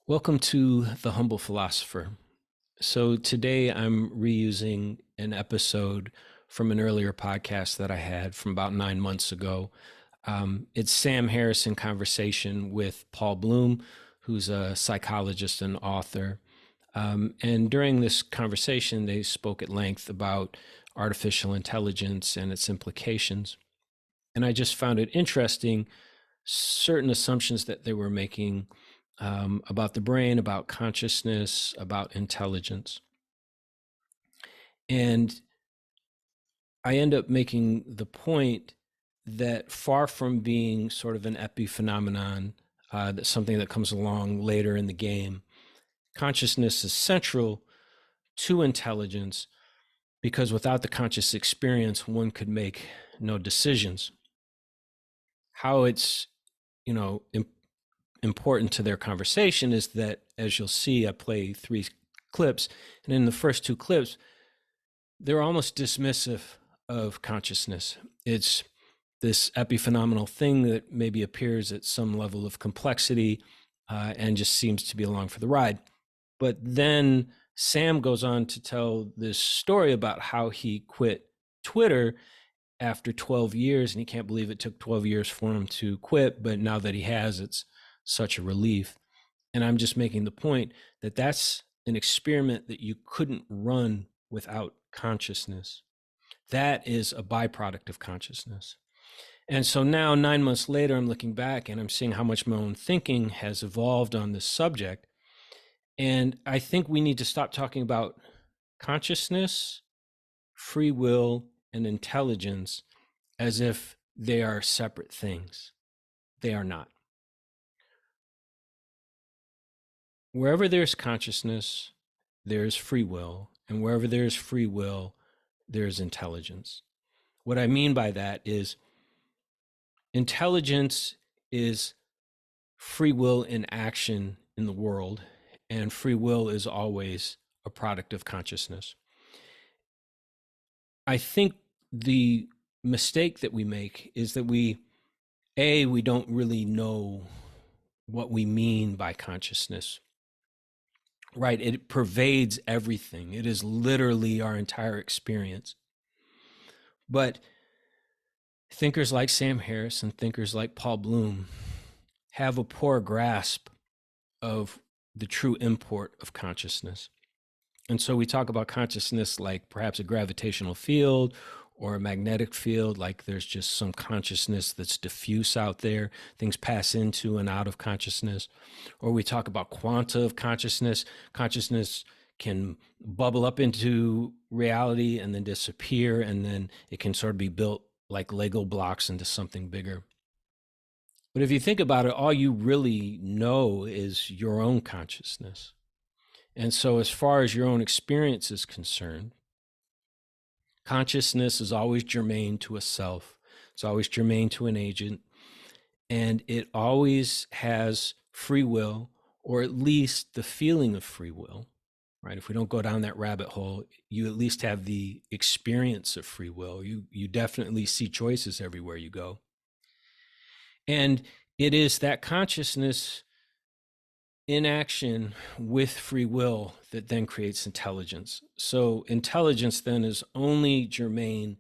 Welcome to The Humble Philosopher. So today I'm reusing an episode from an earlier podcast that I had from about 9 months ago. It's Sam Harris in conversation with Paul Bloom, who's a psychologist and author. And during this conversation, they spoke at length about artificial intelligence and its implications. And I just found it interesting, certain assumptions that they were making about the brain, about consciousness, about intelligence. And I end up making the point that far from being sort of an epiphenomenon, that's something that comes along later in the game, consciousness is central to intelligence because without the conscious experience, one could make no decisions. How it's, important to their conversation is that, as you'll see, I play three clips, and in the first two clips, they're almost dismissive of consciousness. It's this epiphenomenal thing that maybe appears at some level of complexity and just seems to be along for the ride. But then Sam goes on to tell this story about how he quit Twitter after 12 years, and he can't believe it took 12 years for him to quit, but now that he has, it's such a relief. And I'm just making the point that that's an experiment that you couldn't run without consciousness. That is a byproduct of consciousness. And so now, 9 months later, I'm looking back and I'm seeing how much my own thinking has evolved on this subject. And I think we need to stop talking about consciousness, free will, and intelligence as if they are separate things. They are not. Wherever there's consciousness, there's free will. And wherever there's free will, there's intelligence. What I mean by that is intelligence is free will in action in the world, and free will is always a product of consciousness. I think the mistake that we make is that we don't really know what we mean by consciousness. Right? It pervades everything. It is literally our entire experience. But thinkers like Sam Harris and thinkers like Paul Bloom have a poor grasp of the true import of consciousness. And so we talk about consciousness like perhaps a gravitational field or a magnetic field, like there's just some consciousness that's diffuse out there. Things pass into and out of consciousness. Or we talk about quanta of consciousness. Consciousness can bubble up into reality and then disappear, and then it can sort of be built like Lego blocks into something bigger. But if you think about it, all you really know is your own consciousness. And so, as far as your own experience is concerned, consciousness is always germane to a self, it's always germane to an agent, and it always has free will, or at least the feeling of free will, right? If we don't go down that rabbit hole, you at least have the experience of free will. You definitely see choices everywhere you go. And it is that consciousness in action with free will that then creates intelligence. So intelligence then is only germane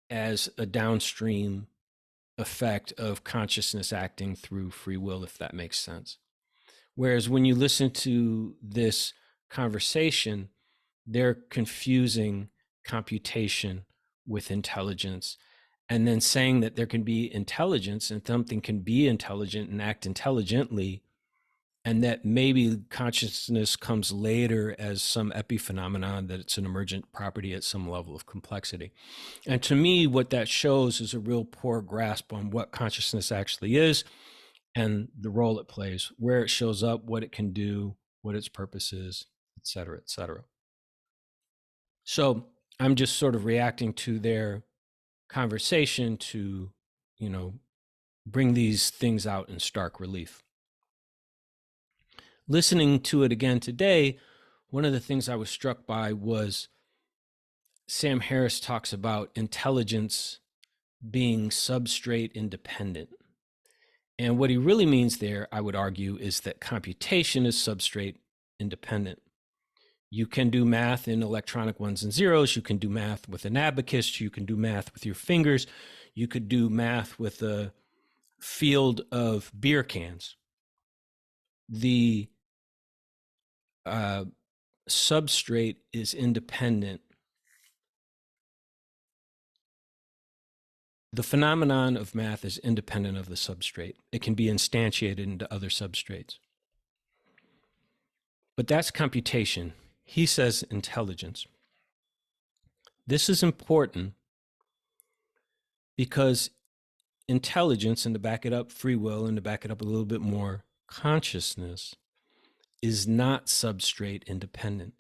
as a downstream effect of consciousness acting through free will, if that makes sense. Whereas when you listen to this conversation, they're confusing computation with intelligence, and then saying that there can be intelligence and something can be intelligent and act intelligently, and that maybe consciousness comes later as some epiphenomenon, that it's an emergent property at some level of complexity. And to me, what that shows is a real poor grasp on what consciousness actually is and the role it plays, where it shows up, what it can do, what its purpose is, et cetera, et cetera. So I'm just sort of reacting to their conversation to, bring these things out in stark relief. Listening to it again today, one of the things I was struck by was Sam Harris talks about intelligence being substrate independent. And what he really means there, I would argue, is that computation is substrate independent. You can do math in electronic ones and zeros. You can do math with an abacus. You can do math with your fingers. You could do math with a field of beer cans. The substrate is independent. The phenomenon of math is independent of the substrate. It can be instantiated into other substrates. But that's computation. He says intelligence. This is important because intelligence, and to back it up, free will, and to back it up a little bit more, consciousness, is not substrate independent.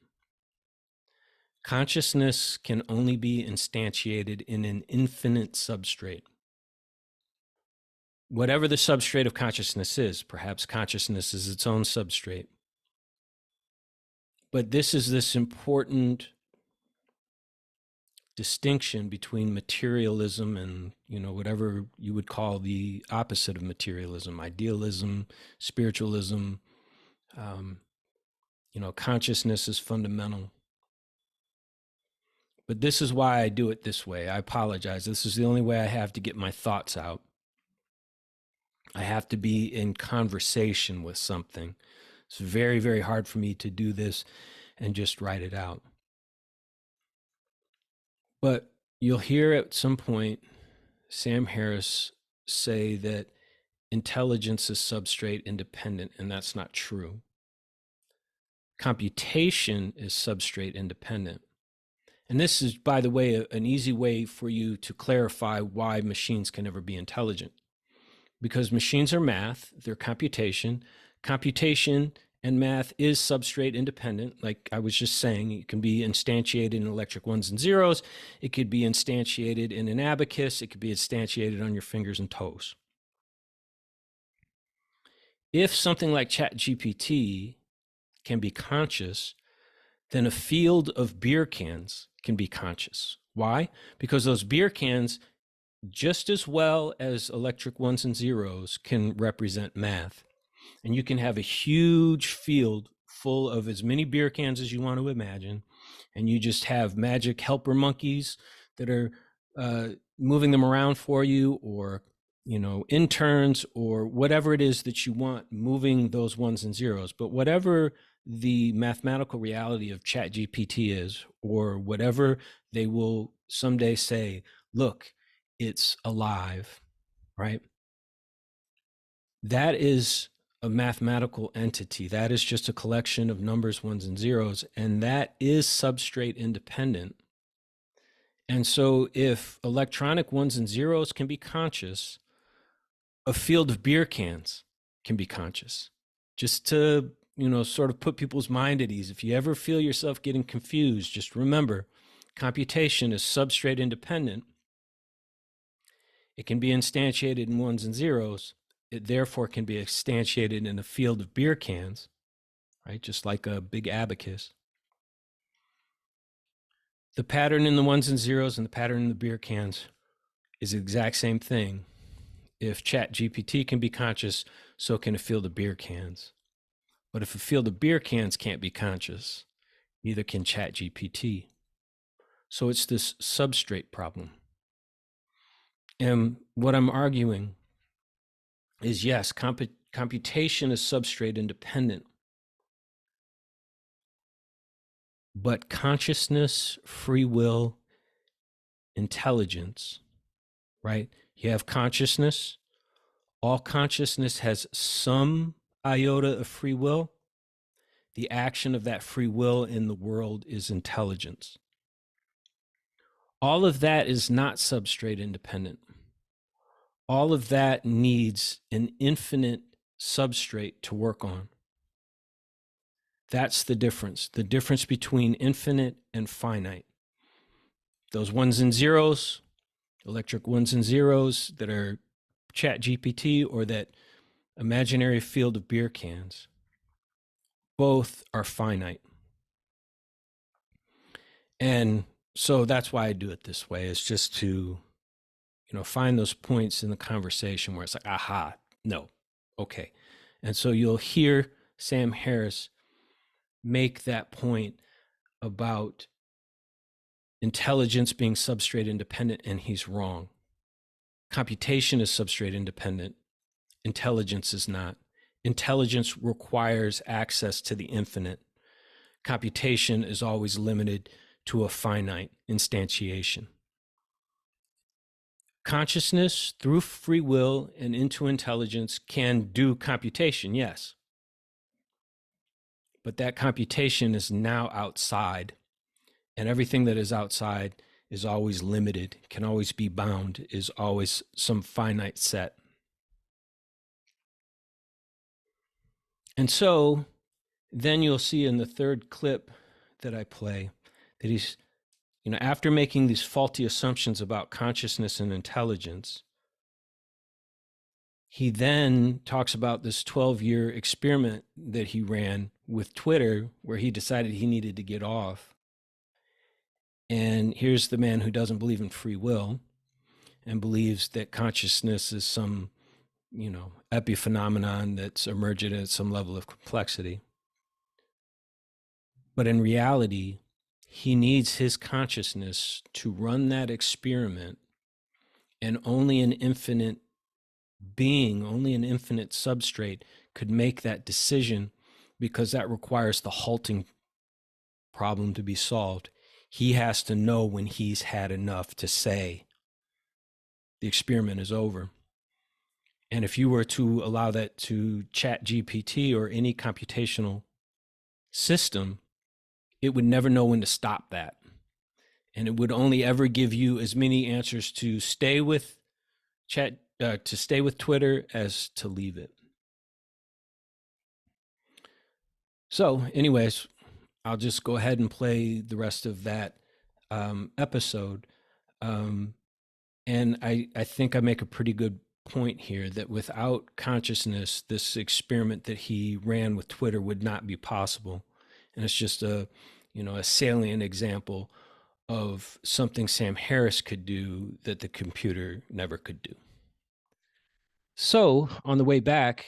Consciousness can only be instantiated in an infinite substrate. Whatever the substrate of consciousness is, perhaps consciousness is its own substrate. But this is this important distinction between materialism and, whatever you would call the opposite of materialism, idealism, spiritualism. Consciousness is fundamental. But this is why I do it this way. I apologize. This is the only way I have to get my thoughts out. I have to be in conversation with something. It's very, very hard for me to do this and just write it out. But you'll hear at some point Sam Harris say that intelligence is substrate independent, and that's not true. Computation is substrate independent. And this is, by the way, an easy way for you to clarify why machines can never be intelligent. Because machines are math, they're computation. Computation and math is substrate independent. Like I was just saying, it can be instantiated in electric ones and zeros. It could be instantiated in an abacus. It could be instantiated on your fingers and toes. If something like ChatGPT can be conscious, then a field of beer cans can be conscious. Why? Because those beer cans, just as well as electric ones and zeros, can represent math. And you can have a huge field full of as many beer cans as you want to imagine, and you just have magic helper monkeys that are moving them around for you, or interns, or whatever it is that you want moving those ones and zeros. But whatever the mathematical reality of ChatGPT is, or whatever they will someday say, look, it's alive, right? That is a mathematical entity. That is just a collection of numbers, ones and zeros, and that is substrate independent. And so if electronic ones and zeros can be conscious, a field of beer cans can be conscious. Just to, sort of put people's mind at ease. If you ever feel yourself getting confused, just remember, computation is substrate independent. It can be instantiated in ones and zeros. It therefore can be instantiated in a field of beer cans, right? Just like a big abacus. The pattern in the ones and zeros and the pattern in the beer cans is the exact same thing. If ChatGPT can be conscious, so can a field of beer cans. But if a field of beer cans can't be conscious, neither can ChatGPT. So it's this substrate problem. And what I'm arguing is, yes, computation is substrate independent, but consciousness, free will, intelligence, right? You have consciousness. All consciousness has some iota of free will. The action of that free will in the world is intelligence. All of that is not substrate independent. All of that needs an infinite substrate to work on. That's the difference between infinite and finite. Those ones and zeros, electric ones and zeros that are ChatGPT, or that imaginary field of beer cans, both are finite. And so that's why I do it this way, is just to, find those points in the conversation where it's like, aha, No. Okay. And so you'll hear Sam Harris make that point about intelligence being substrate independent, and he's wrong. Computation is substrate independent. Intelligence is not. Intelligence requires access to the infinite. Computation is always limited to a finite instantiation. Consciousness, through free will and into intelligence, can do computation, yes. But that computation is now outside, and everything that is outside is always limited, can always be bound, is always some finite set. And so then you'll see in the third clip that I play that he's, after making these faulty assumptions about consciousness and intelligence, he then talks about this 12-year experiment that he ran with Twitter where he decided he needed to get off. And here's the man who doesn't believe in free will and believes that consciousness is some, epiphenomenon that's emergent at some level of complexity. But in reality, he needs his consciousness to run that experiment, and only an infinite being, only an infinite substrate could make that decision, because that requires the halting problem to be solved. He has to know when he's had enough to say the experiment is over. And if you were to allow that to ChatGPT or any computational system, it would never know when to stop that. And it would only ever give you as many answers to stay with Twitter as to leave it. So anyways, I'll just go ahead and play the rest of that episode. And I think I make a pretty good point here that without consciousness, this experiment that he ran with Twitter would not be possible. And it's just a salient example of something Sam Harris could do that the computer never could do. So on the way back,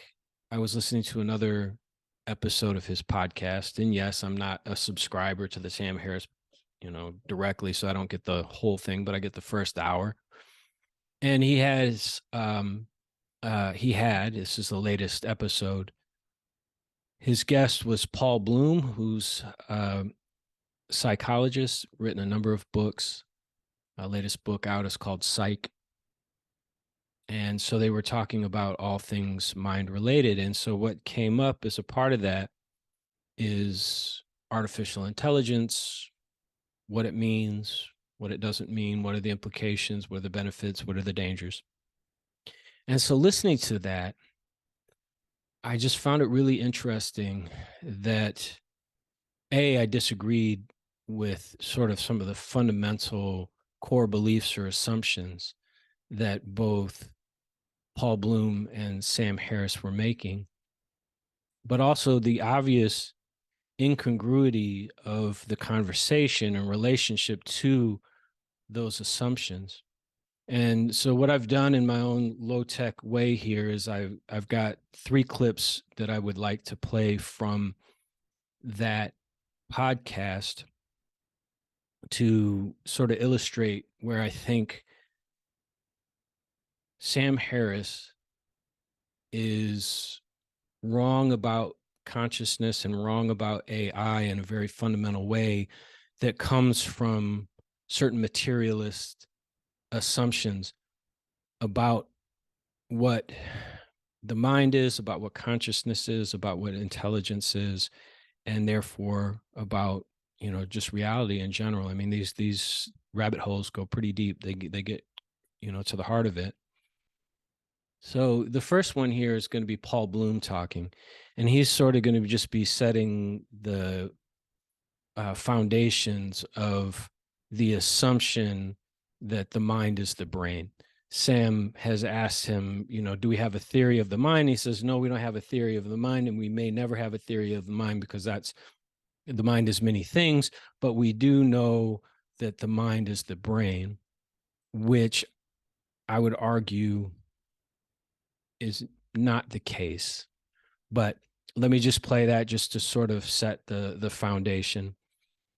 I was listening to another episode of his podcast. And yes, I'm not a subscriber to the Sam Harris, directly, so I don't get the whole thing, but I get the first hour. And he has, this is the latest episode. His guest was Paul Bloom, who's a psychologist, written a number of books. Latest book out is called Psych. And so they were talking about all things mind related. And so what came up as a part of that is artificial intelligence, what it means, what it doesn't mean, what are the implications, what are the benefits, what are the dangers. And so listening to that, I just found it really interesting that I disagreed with sort of some of the fundamental core beliefs or assumptions that both Paul Bloom and Sam Harris were making, but also the obvious incongruity of the conversation and relationship to those assumptions. And so what I've done in my own low-tech way here is I've got 3 clips that I would like to play from that podcast to sort of illustrate where I think Sam Harris is wrong about consciousness and wrong about AI in a very fundamental way that comes from certain materialist assumptions about what the mind is, about what consciousness is, about what intelligence is, and therefore about just reality in general. I mean, these rabbit holes go pretty deep. They get to the heart of it. So the first one here is going to be Paul Bloom talking, and he's sort of going to just be setting the foundations of the assumption that the mind is the brain. Sam has asked him, do we have a theory of the mind? He says, no, we don't have a theory of the mind, and we may never have a theory of the mind because the mind is many things, but we do know that the mind is the brain, which I would argue is not the case. But let me just play that just to sort of set the foundation.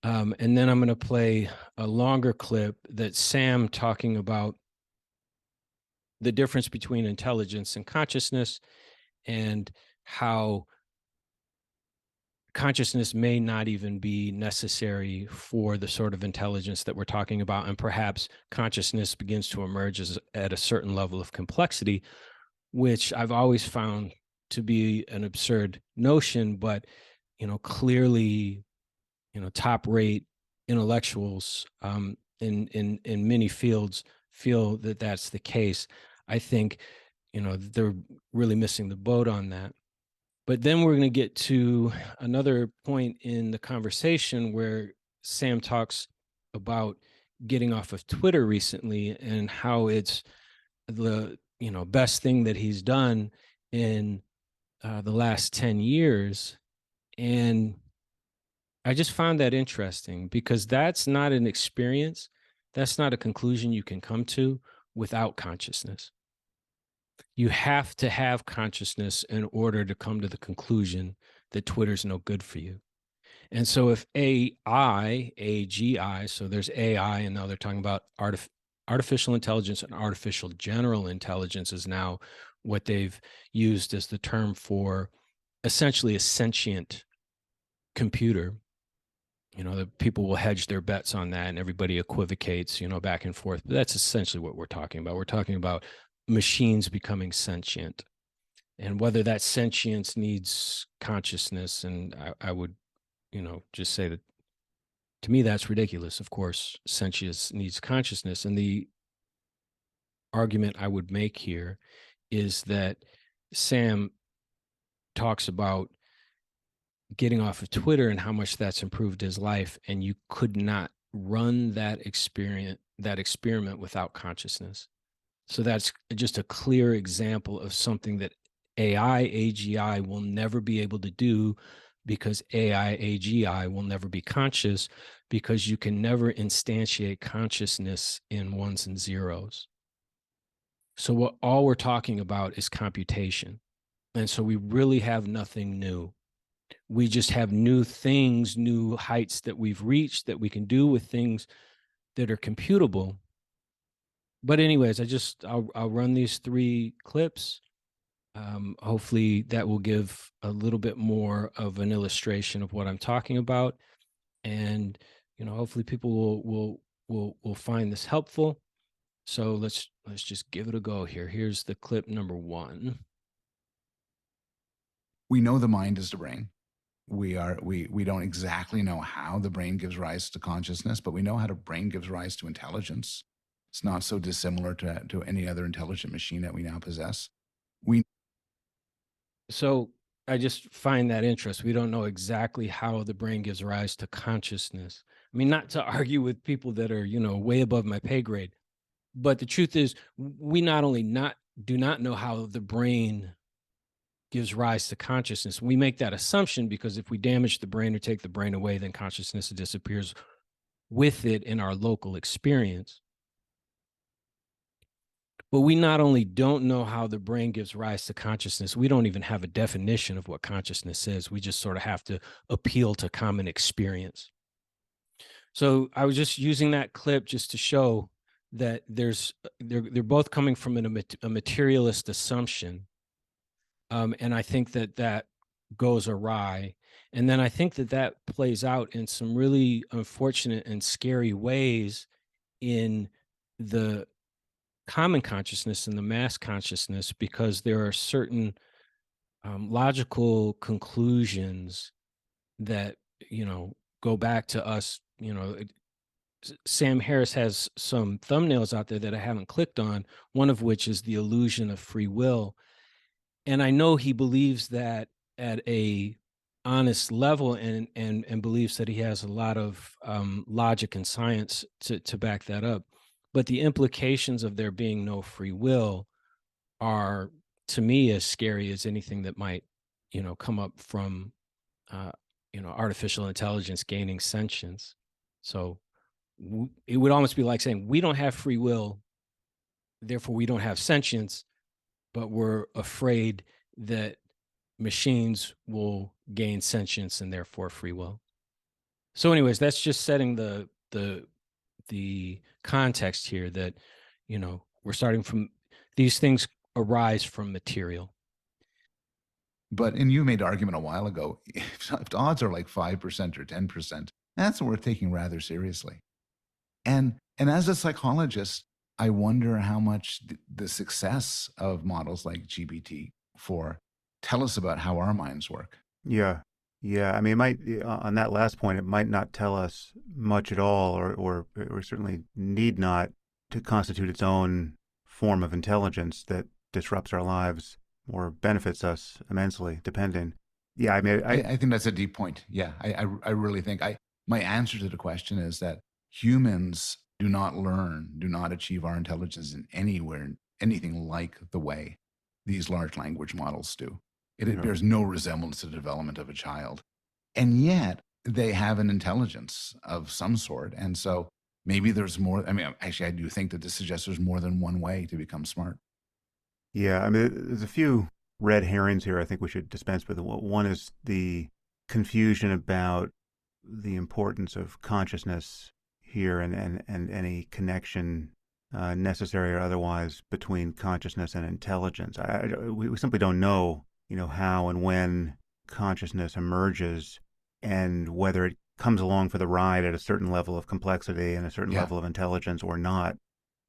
And then I'm going to play a longer clip that's Sam talking about the difference between intelligence and consciousness, and how consciousness may not even be necessary for the sort of intelligence that we're talking about. And perhaps consciousness begins to emerge at a certain level of complexity, which I've always found to be an absurd notion, but, clearly, top rate intellectuals in many fields feel that that's the case. I think, they're really missing the boat on that. But then we're going to get to another point in the conversation where Sam talks about getting off of Twitter recently and how it's the best thing that he's done in the last 10 years. And I just found that interesting, because that's not an experience. That's not a conclusion you can come to without consciousness. You have to have consciousness in order to come to the conclusion that Twitter's no good for you. And so if AGI, so there's AI, and now they're talking about artificial intelligence, and artificial general intelligence is now what they've used as the term for essentially a sentient computer. The people will hedge their bets on that, and everybody equivocates, back and forth. But that's essentially what we're talking about. We're talking about machines becoming sentient, and whether that sentience needs consciousness. And I would, just say that to me, that's ridiculous. Of course, sentience needs consciousness. And the argument I would make here is that Sam talks about getting off of Twitter and how much that's improved his life. And you could not run that experiment without consciousness. So that's just a clear example of something that AGI will never be able to do, because AGI will never be conscious, because you can never instantiate consciousness in ones and zeros. So all we're talking about is computation. And so we really have nothing new. We just have new things, new heights that we've reached that we can do with things that are computable. But anyways, I'll run these 3 clips. Hopefully that will give a little bit more of an illustration of what I'm talking about. And, hopefully people will find this helpful. So let's just give it a go here. Here's the clip number 1. We know the mind is the brain. We don't exactly know how the brain gives rise to consciousness, but we know how the brain gives rise to intelligence. It's not so dissimilar to any other intelligent machine that we now possess. So I just find that interesting. We don't know exactly how the brain gives rise to consciousness. I mean, not to argue with people that are, way above my pay grade, but the truth is, we not only do not know how the brain gives rise to consciousness. We make that assumption because if we damage the brain or take the brain away, then consciousness disappears with it in our local experience. But we not only don't know how the brain gives rise to consciousness, we don't even have a definition of what consciousness is. We just sort of have to appeal to common experience. So I was just using that clip just to show that they're both coming from a materialist assumption. And I think that goes awry. And then I think that plays out in some really unfortunate and scary ways in the common consciousness and the mass consciousness, because there are certain logical conclusions that, go back to us. Sam Harris has some thumbnails out there that I haven't clicked on, one of which is the illusion of free will. And I know he believes that at a honest level, and believes that he has a lot of logic and science to back that up. But the implications of there being no free will are, to me, as scary as anything that might, come up from, artificial intelligence gaining sentience. So it would almost be like saying we don't have free will, therefore we don't have sentience, but we're afraid that machines will gain sentience and therefore free will. So, anyways, that's just setting the context here that, we're starting from these things arise from material. But and you made an argument a while ago. If odds are like 5% or 10%, that's worth taking rather seriously. And as a psychologist, I wonder how much the success of models like GPT-4 tell us about how our minds work. Yeah. Yeah. I mean, it might, on that last point, it might not tell us much at all, or certainly need not to constitute its own form of intelligence that disrupts our lives or benefits us immensely, depending. Yeah. I mean, I think that's a deep point. Yeah, I really think my answer to the question is that humans do not learn, do not achieve our intelligence in anything like the way these large language models do. It yeah. bears no resemblance to the development of a child, and yet they have an intelligence of some sort. And so maybe there's more. I mean, actually, I do think that this suggests there's more than one way to become smart. Yeah, I mean, there's a few red herrings here I think we should dispense with. One is the confusion about the importance of consciousness here, and any connection, necessary or otherwise, between consciousness and intelligence. We simply don't know, how and when consciousness emerges, and whether it comes along for the ride at a certain level of complexity and a certain Yeah. level of intelligence or not.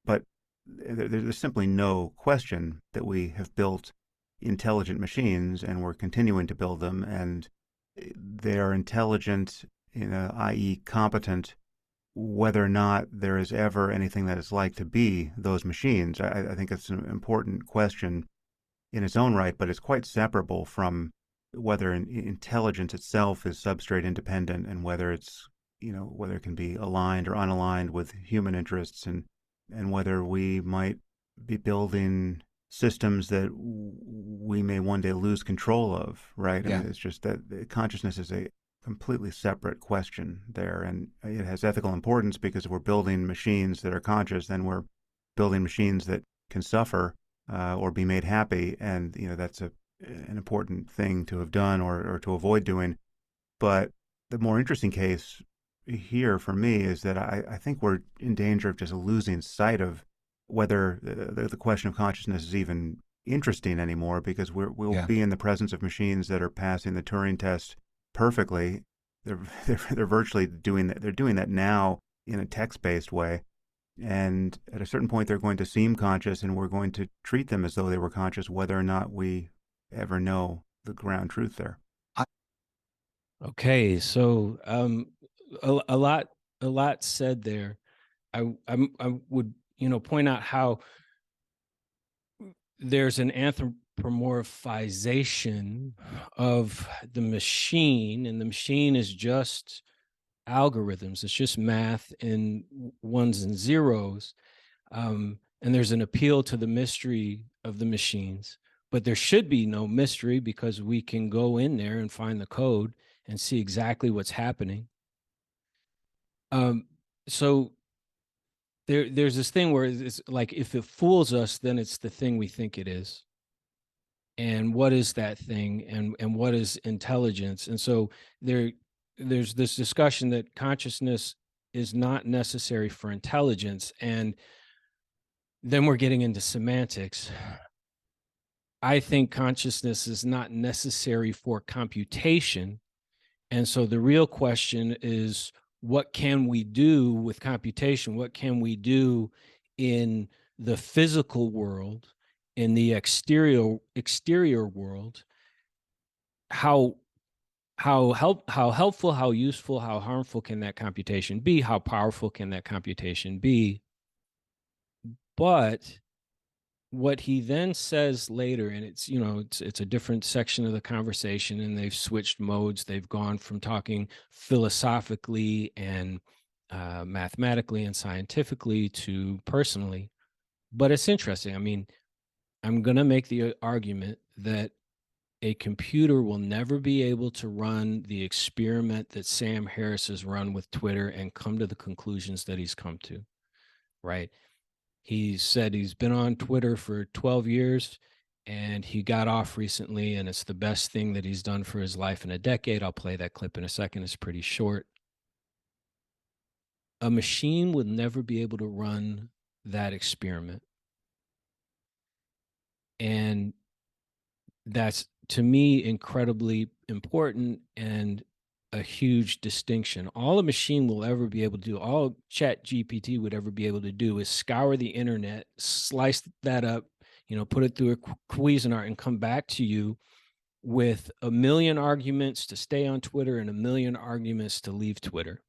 But there's simply no question that we have built intelligent machines, and we're continuing to build them, and they are intelligent, i.e., competent, whether or not there is ever anything that is like to be those machines. I think it's an important question in its own right, but it's quite separable from whether intelligence itself is substrate independent, and whether it's, whether it can be aligned or unaligned with human interests, and whether we might be building systems that we may one day lose control of, right? I Yeah. mean, it's just that consciousness is a completely separate question there, and it has ethical importance because if we're building machines that are conscious, then we're building machines that can suffer, or be made happy, and that's an important thing to have done, or to avoid doing. But the more interesting case here for me is that I think we're in danger of just losing sight of whether the question of consciousness is even interesting anymore, because we'll Yeah. be in the presence of machines that are passing the Turing test perfectly. They're virtually doing that. They're doing that now in a text-based way, and at a certain point they're going to seem conscious, and we're going to treat them as though they were conscious, whether or not we ever know the ground truth there. Okay, so a lot said there. I would point out how there's an anthropomorphization of the machine, and the machine is just algorithms. It's just math in ones and zeros. And there's an appeal to the mystery of the machines, but there should be no mystery because we can go in there and find the code and see exactly what's happening. So there's this thing where it's like, if it fools us, then it's the thing we think it is. And what is that thing? And what is intelligence? And so there's this discussion that consciousness is not necessary for intelligence. And then we're getting into semantics. I think consciousness is not necessary for computation. And so the real question is, what can we do with computation? What can we do in the physical world, in the exterior world? How helpful, how useful, how harmful can that computation be? How powerful can that computation be? But what he then says later, and it's a different section of the conversation, and they've switched modes. They've gone from talking philosophically and mathematically and scientifically to personally. But it's interesting. I mean, I'm going to make the argument that a computer will never be able to run the experiment that Sam Harris has run with Twitter and come to the conclusions that he's come to, right? He said he's been on Twitter for 12 years and he got off recently, and it's the best thing that he's done for his life in a decade. I'll play that clip in a second. It's pretty short. A machine would never be able to run that experiment. And that's, to me, incredibly important and a huge distinction. All a machine will ever be able to do, all Chat GPT would ever be able to do, is scour the internet, slice that up, put it through a Cuisinart, and come back to you with a million arguments to stay on Twitter and a million arguments to leave Twitter,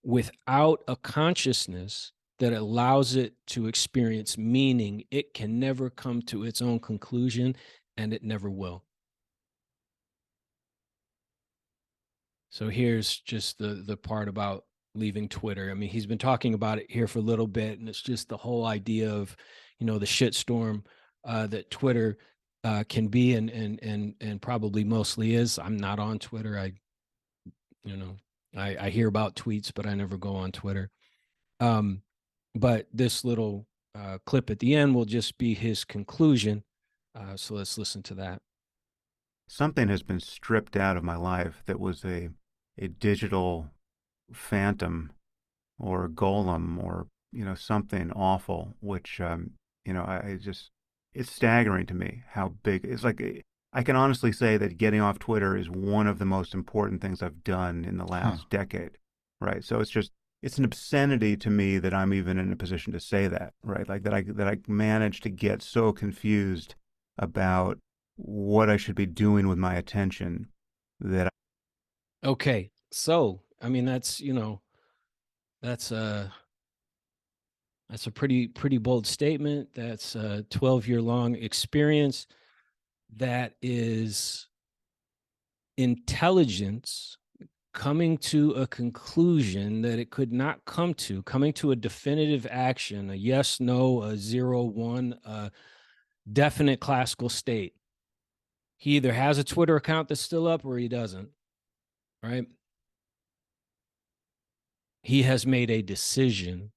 without a consciousness that allows it to experience meaning. It can never come to its own conclusion, and it never will. So here's just the part about leaving Twitter. I mean, he's been talking about it here for a little bit, and it's just the whole idea of, the shitstorm that Twitter can be, and probably mostly is. I'm not on Twitter. I hear about tweets, but I never go on Twitter. But this little clip at the end will just be his conclusion. So let's listen to that. Something has been stripped out of my life that was a digital phantom or a golem or, something awful, which, I just, it's staggering to me how big, it's like, I can honestly say that getting off Twitter is one of the most important things I've done in the last decade, right? So it's an obscenity to me that I'm even in a position to say that, right? Like that I managed to get so confused about what I should be doing with my attention that. Okay. So, I mean, that's a pretty bold statement. That's a 12-year long experience. That is intelligence coming to a conclusion that it could not come to, coming to a definitive action, a yes, no, a 0, 1, a definite classical state. He either has a Twitter account that's still up or he doesn't, right? He has made a decision.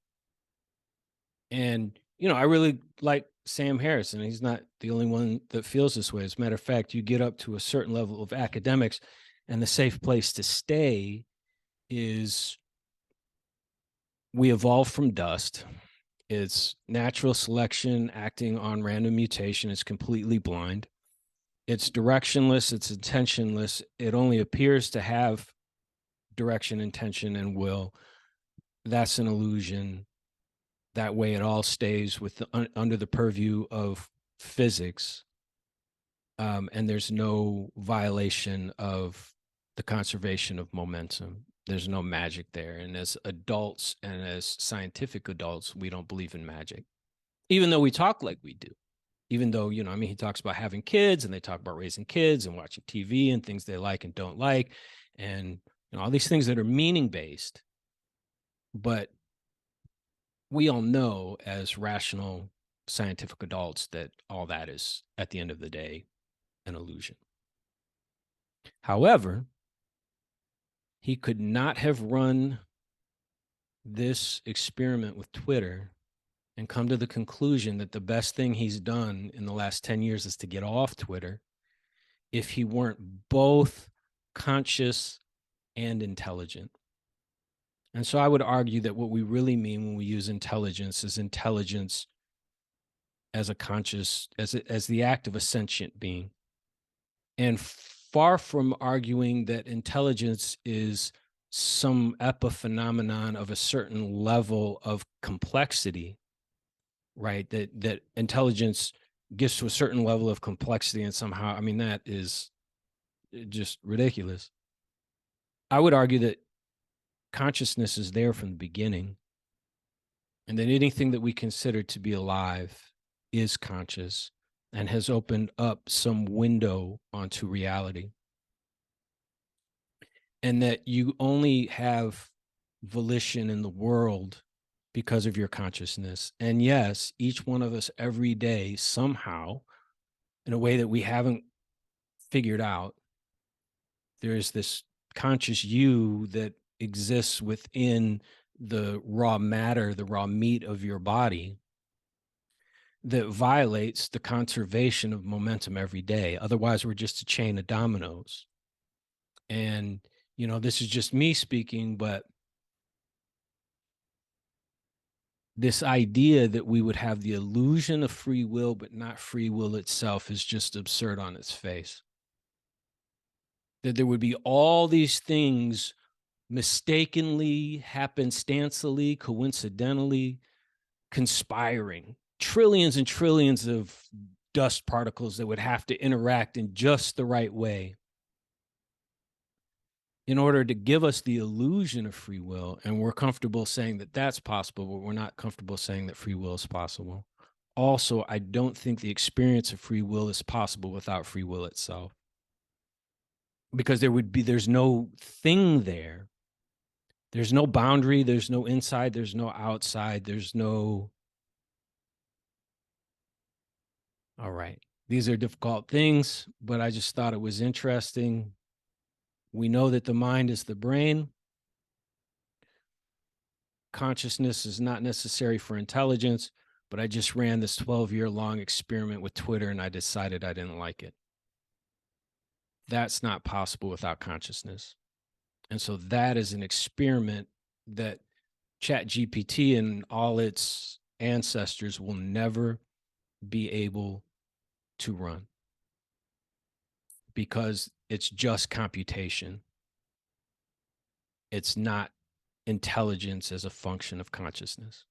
And, I really like Sam Harris, and he's not the only one that feels this way. As a matter of fact, you get up to a certain level of academics, and the safe place to stay is, we evolved from dust. It's natural selection acting on random mutation. It's completely blind. It's directionless. It's intentionless. It only appears to have direction, intention, and will. That's an illusion. That way it all stays under the purview of physics. And there's no violation of the conservation of momentum. There's no magic there. And as adults and as scientific adults, we don't believe in magic, even though we talk like we do. Even though, he talks about having kids, and they talk about raising kids and watching TV and things they like and don't like, and all these things that are meaning-based. But we all know as rational scientific adults that all that is, at the end of the day, an illusion. However, he could not have run this experiment with Twitter and come to the conclusion that the best thing he's done in the last 10 years is to get off Twitter if he weren't both conscious and intelligent. And so I would argue that what we really mean when we use intelligence is intelligence as a conscious, as the act of a sentient being. And far from arguing that intelligence is some epiphenomenon of a certain level of complexity, right? That intelligence gets to a certain level of complexity and somehow, I mean, that is just ridiculous. I would argue that consciousness is there from the beginning, and that anything that we consider to be alive is conscious and has opened up some window onto reality. And that you only have volition in the world because of your consciousness. And yes, each one of us every day, somehow, in a way that we haven't figured out, there's this conscious you that exists within the raw matter, the raw meat of your body. that violates the conservation of momentum every day. Otherwise, we're just a chain of dominoes. And, this is just me speaking, but this idea that we would have the illusion of free will, but not free will itself, is just absurd on its face. That there would be all these things mistakenly, happenstancely, coincidentally conspiring, trillions and trillions of dust particles that would have to interact in just the right way in order to give us the illusion of free will. And we're comfortable saying that that's possible, but we're not comfortable saying that free will is possible. Also, I don't think the experience of free will is possible without free will itself. Because there's no thing there. There's no boundary, there's no inside, there's no outside, there's no. All right. These are difficult things, but I just thought it was interesting. We know that the mind is the brain. Consciousness is not necessary for intelligence, but I just ran this 12-year-long experiment with Twitter and I decided I didn't like it. That's not possible without consciousness. And so that is an experiment that ChatGPT and all its ancestors will never be able to run because it's just computation. It's not intelligence as a function of consciousness.